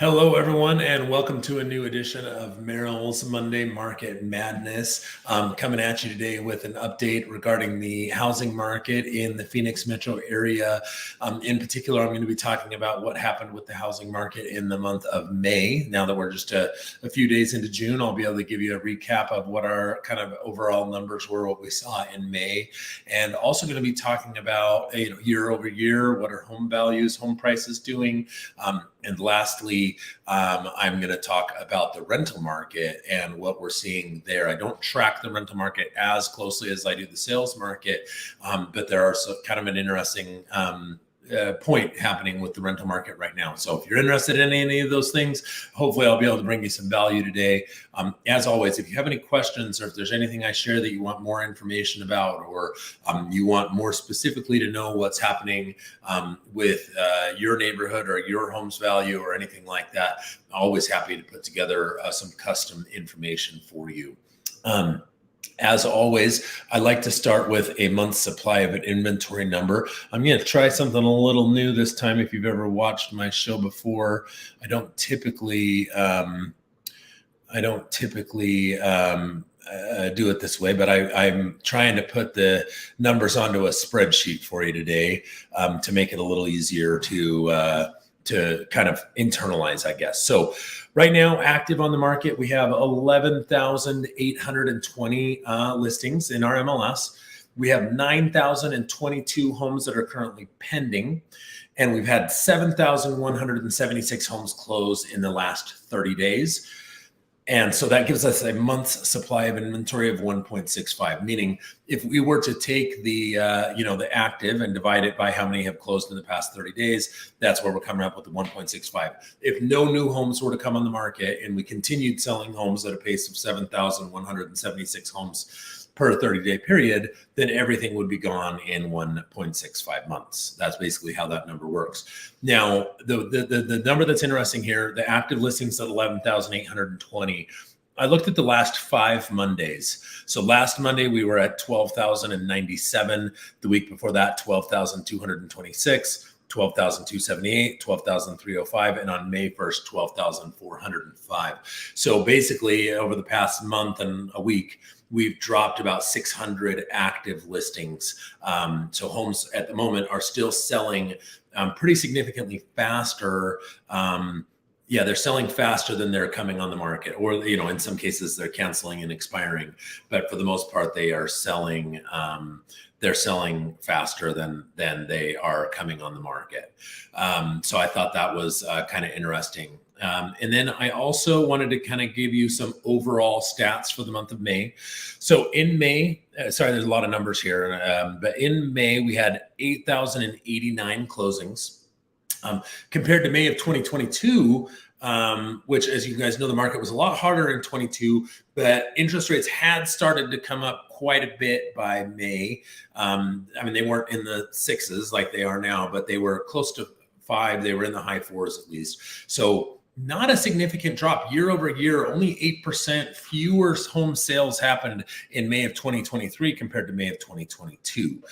Hello, everyone, and welcome to a new edition of Merrill's Monday Market Madness. Coming at you today with an update regarding the housing market in the Phoenix metro area. In particular, I'm going to be talking about what happened with the housing market in the month of May. Now that we're just a few days into June, I'll be able to give you a recap of what our kind of overall numbers were, what we saw in May, and also going to be talking about year over year, what are home values, home prices doing. And lastly, I'm going to talk about the rental market and what we're seeing there. I don't track the rental market as closely as I do the sales market, but there are kind of an interesting point happening with the rental market right now. So if you're interested in any of those things, hopefully I'll be able to bring you some value today. As always, if you have any questions or if there's anything I share that you want more information about, or you want more specifically to know what's happening with your neighborhood or your home's value or anything like that, always happy to put together some custom information for you. As always, I like to start with a month's supply of an inventory number. I'm going to try something a little new this time. If you've ever watched my show before, I don't typically do it this way, but I'm trying to put the numbers onto a spreadsheet for you today to make it a little easier to kind of internalize, I guess. So right now, active on the market, we have 11,820 listings in our MLS. We have 9,022 homes that are currently pending, and we've had 7,176 homes close in the last 30 days. And so that gives us a month's supply of inventory of 1.65, meaning if we were to take the active and divide it by how many have closed in the past 30 days, that's where we're coming up with the 1.65. If no new homes were to come on the market and we continued selling homes at a pace of 7,176 homes per 30-day period, then everything would be gone in 1.65 months. That's basically how that number works. Now, the number that's interesting here, the active listings at 11,820. I looked at the last 5 Mondays. So last Monday, we were at 12,097. The week before that, 12,226. 12,278, 12,305, and on May 1st, 12,405. So basically, over the past month and a week, we've dropped about 600 active listings. So homes at the moment are still selling pretty significantly faster. They're selling faster than they're coming on the market, or in some cases they're canceling and expiring. But for the most part, they are selling. They're selling faster than they are coming on the market. So I thought that was kind of interesting. And then I also wanted to kind of give you some overall stats for the month of May. So in May, there's a lot of numbers here, but in May, we had 8,089 closings. Compared to May of 2022, which, as you guys know, the market was a lot harder in 22, but interest rates had started to come up quite a bit by May. They weren't in the 6s like they are now, but they were close to 5. They were in the high 4s at least. So not a significant drop year over year. Only 8% fewer home sales happened in May of 2023 compared to May of 2022.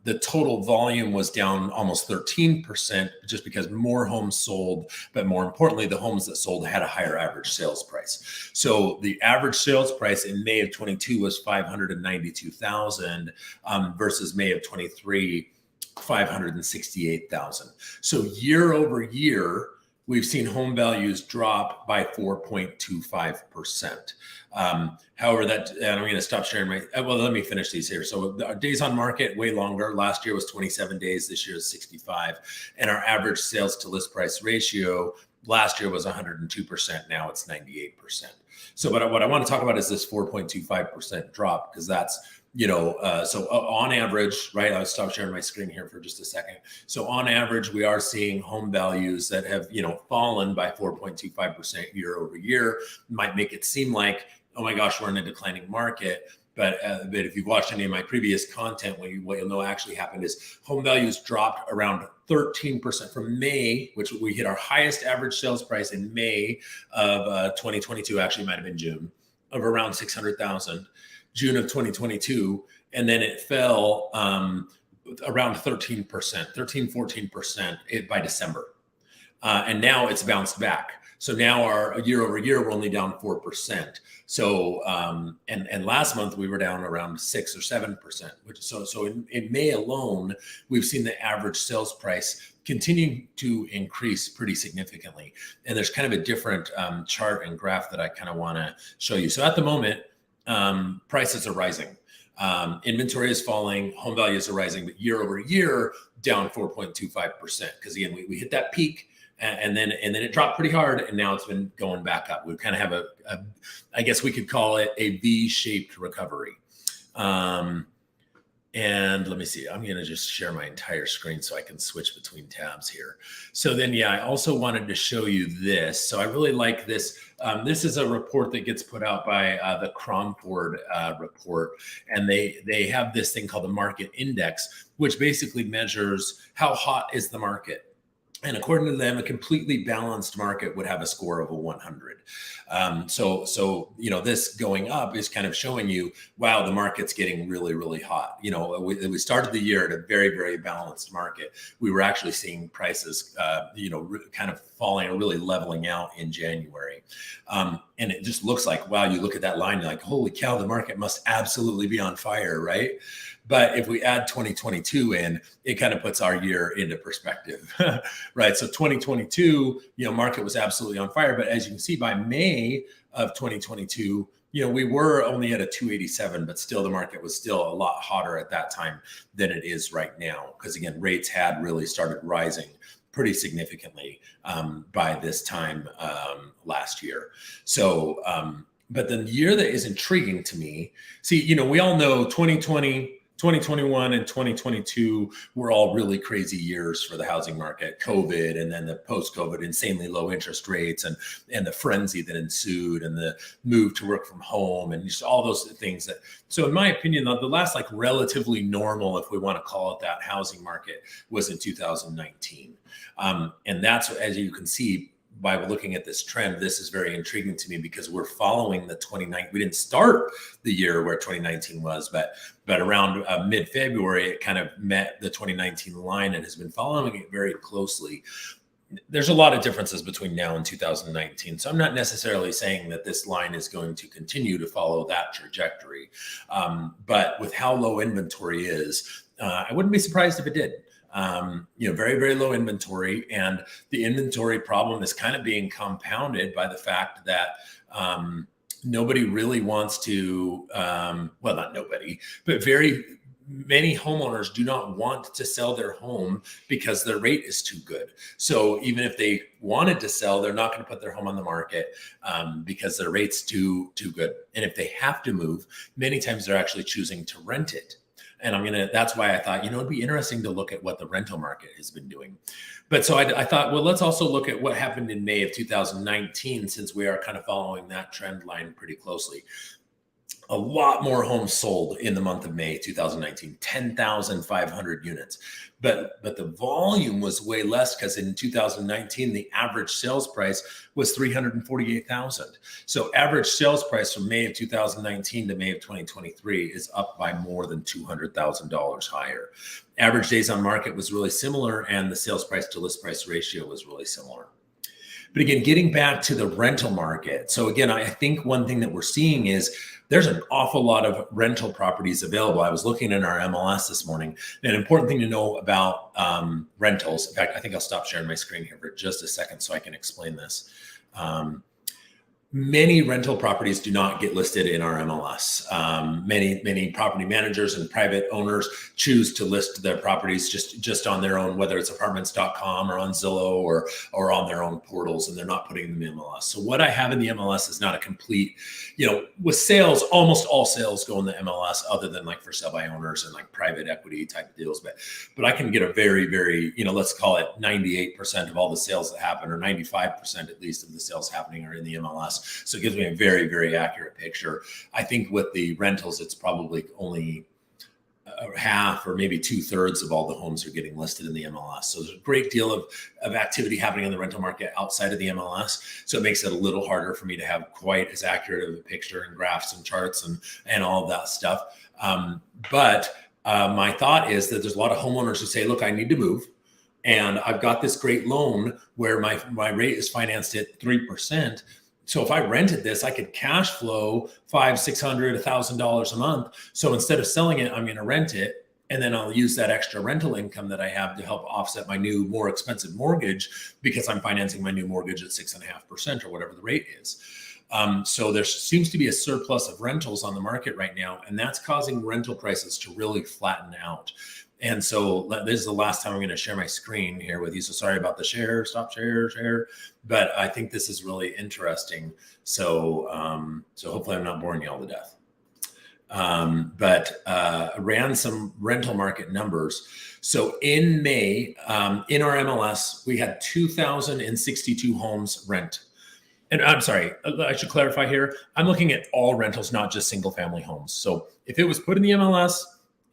The total volume was down almost 13% just because more homes sold, but more importantly, the homes that sold had a higher average sales price. So the average sales price in May of 22 was $592,000 versus May of 23, $568,000. So year over year, we've seen home values drop by 4.25%. However, and I'm going to stop sharing let me finish these here. So our days on market, way longer. Last year was 27 days. This year is 65. And our average sales to list price ratio last year was 102%. Now it's 98%. So what I want to talk about is this 4.25% drop, because that's, so on average, right? I'll stop sharing my screen here for just a second. So on average, we are seeing home values that have, fallen by 4.25% year over year. Might make it seem like, oh my gosh, we're in a declining market. But if you've watched any of my previous content, what you'll know actually happened is home values dropped around 13% from May, which we hit our highest average sales price in May of 2022, actually might have been June, of around 600,000. June of 2022, and then it fell around 13%, 14% by December. and now it's bounced back. So now our year over year, we're only down 4%. So, and last month we were down around 6 or 7%, which so in May alone, we've seen the average sales price continue to increase pretty significantly. And there's kind of a different chart and graph that I kind of want to show you. So at the moment, prices are rising. Inventory is falling, home values are rising, but year over year, down 4.25%. Because again, we hit that peak. And then it dropped pretty hard, and now it's been going back up. We kind of have I guess we could call it a V-shaped recovery. And let me see, I'm going to just share my entire screen so I can switch between tabs here. So then, yeah, I also wanted to show you this. So I really like this. This is a report that gets put out by the Cromford report. And they have this thing called the market index, which basically measures how hot is the market. And according to them, a completely balanced market would have a score of a 100. So this going up is kind of showing you, wow, the market's getting really, really hot. We started the year at a very, very balanced market. We were actually seeing prices, kind of falling or really leveling out in January. And it just looks like, wow, you look at that line, you're like, holy cow, the market must absolutely be on fire, right? But if we add 2022 in, it kind of puts our year into perspective, right? So 2022, market was absolutely on fire. But as you can see, by May of 2022, we were only at a 287, but still the market was still a lot hotter at that time than it is right now. Because again, rates had really started rising pretty significantly by this time last year. So, but the year that is intriguing to me, we all know 2020, 2021 and 2022 were all really crazy years for the housing market. COVID, and then the post-COVID insanely low interest rates, and the frenzy that ensued, and the move to work from home, and just all those things so in my opinion, the last relatively normal, if we want to call it that, housing market was in 2019. And that's, as you can see, by looking at this trend, this is very intriguing to me because we're following the 2019. We didn't start the year where 2019 was, but around mid-February, it kind of met the 2019 line and has been following it very closely. There's a lot of differences between now and 2019. So I'm not necessarily saying that this line is going to continue to follow that trajectory. But with how low inventory is, I wouldn't be surprised if it did. Very, very low inventory, and the inventory problem is kind of being compounded by the fact that nobody really wants to, not nobody, but very many homeowners do not want to sell their home because their rate is too good. So even if they wanted to sell, they're not going to put their home on the market because their rate's too good. And if they have to move, many times they're actually choosing to rent it. And that's why I thought, it'd be interesting to look at what the rental market has been doing. But so I thought, well, let's also look at what happened in May of 2019, since we are kind of following that trend line pretty closely. A lot more homes sold in the month of May 2019, 10,500 units. But the volume was way less because in 2019, the average sales price was $348,000. So average sales price from May of 2019 to May of 2023 is up by more than $200,000 higher. Average days on market was really similar, and the sales price to list price ratio was really similar. But again, getting back to the rental market. So again, I think one thing that we're seeing is there's an awful lot of rental properties available. I was looking in our MLS this morning. An important thing to know about rentals. In fact, I think I'll stop sharing my screen here for just a second so I can explain this. Many rental properties do not get listed in our MLS. Many property managers and private owners choose to list their properties just on their own, whether it's apartments.com or on Zillow or on their own portals, and they're not putting them in the MLS. So what I have in the MLS is not a complete, with sales, almost all sales go in the MLS other than for sale by owners and private equity type deals. But I can get a very, very, let's call it 98% of all the sales that happen, or 95% at least of the sales happening are in the MLS. So it gives me a very, very accurate picture. I think with the rentals, it's probably only half or maybe 2/3 of all the homes are getting listed in the MLS. So there's a great deal of activity happening in the rental market outside of the MLS. So it makes it a little harder for me to have quite as accurate of a picture and graphs and charts and all of that stuff. But my thought is that there's a lot of homeowners who say, look, I need to move. And I've got this great loan where my rate is financed at 3%. So if I rented this, I could cash flow $500, $600, $1,000 a month. So instead of selling it, I'm going to rent it. And then I'll use that extra rental income that I have to help offset my new, more expensive mortgage, because I'm financing my new mortgage at 6.5% or whatever the rate is. So there seems to be a surplus of rentals on the market right now, and that's causing rental prices to really flatten out. And so this is the last time I'm going to share my screen here with you. So sorry about the stop share. But I think this is really interesting. So hopefully I'm not boring you all to death. But ran some rental market numbers. So in May, in our MLS, we had 2,062 homes rent. And I'm sorry, I should clarify here. I'm looking at all rentals, not just single family homes. So if it was put in the MLS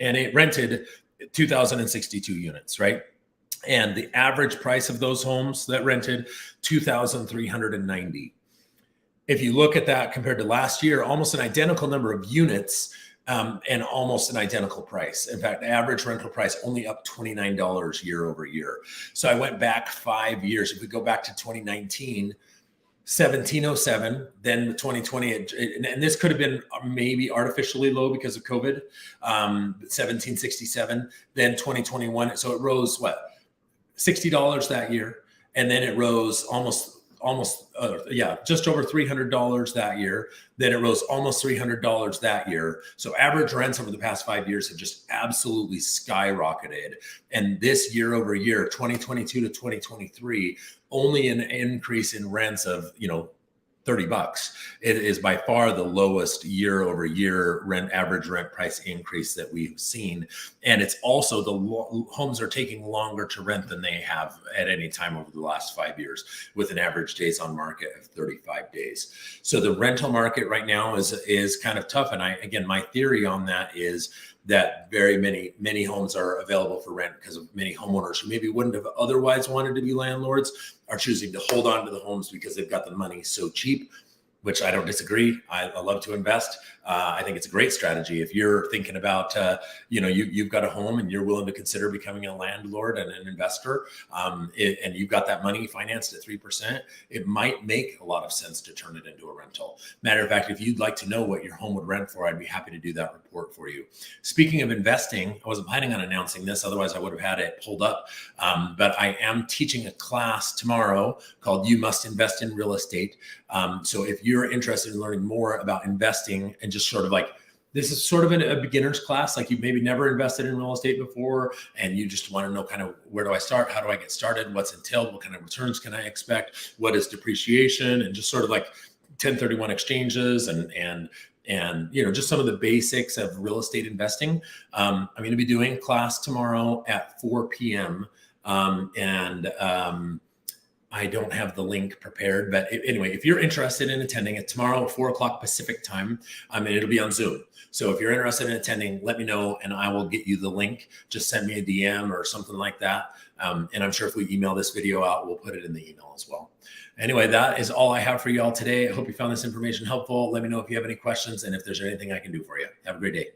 and it rented 2,062 units, right? And the average price of those homes that rented, 2,390. If you look at that compared to last year, almost an identical number of units, and almost an identical price. In fact, the average rental price only up $29 year over year. So I went back 5 years. If we go back to 2019, 1707, then 2020, and this could have been maybe artificially low because of COVID, 1767, then 2021. So it rose $60 that year. And then it rose just over $300 that year. Then it rose almost $300 that year. So average rents over the past 5 years have just absolutely skyrocketed. And this year over year, 2022 to 2023, only an increase in rents of, $30. It is by far the lowest year over year average rent price increase that we've seen. And it's also homes are taking longer to rent than they have at any time over the last 5 years, with an average days on market of 35 days. So the rental market right now is kind of tough. And my theory on that is that very many homes are available for rent because of many homeowners who maybe wouldn't have otherwise wanted to be landlords are choosing to hold on to the homes because they've got the money so cheap, which I don't disagree. I love to invest. I think it's a great strategy. If you're thinking about, you've got a home and you're willing to consider becoming a landlord and an investor, and you've got that money financed at 3%, it might make a lot of sense to turn it into a rental. Matter of fact, if you'd like to know what your home would rent for, I'd be happy to do that report for you. Speaking of investing, I wasn't planning on announcing this, otherwise I would have had it pulled up. But I am teaching a class tomorrow called You Must Invest in Real Estate. So if you're interested in learning more about investing and just sort of this is sort of a beginner's class, like you've maybe never invested in real estate before, and you just want to know kind of where do I start? How do I get started? What's entailed? What kind of returns can I expect? What is depreciation? And just sort of 1031 exchanges and just some of the basics of real estate investing. I'm going to be doing a class tomorrow at 4 p.m. I don't have the link prepared, but anyway, if you're interested in attending it tomorrow at 4 o'clock Pacific time, it'll be on Zoom. So if you're interested in attending, let me know and I will get you the link. Just send me a DM or something like that. And I'm sure if we email this video out, we'll put it in the email as well. Anyway, that is all I have for you all today. I hope you found this information helpful. Let me know if you have any questions and if there's anything I can do for you. Have a great day.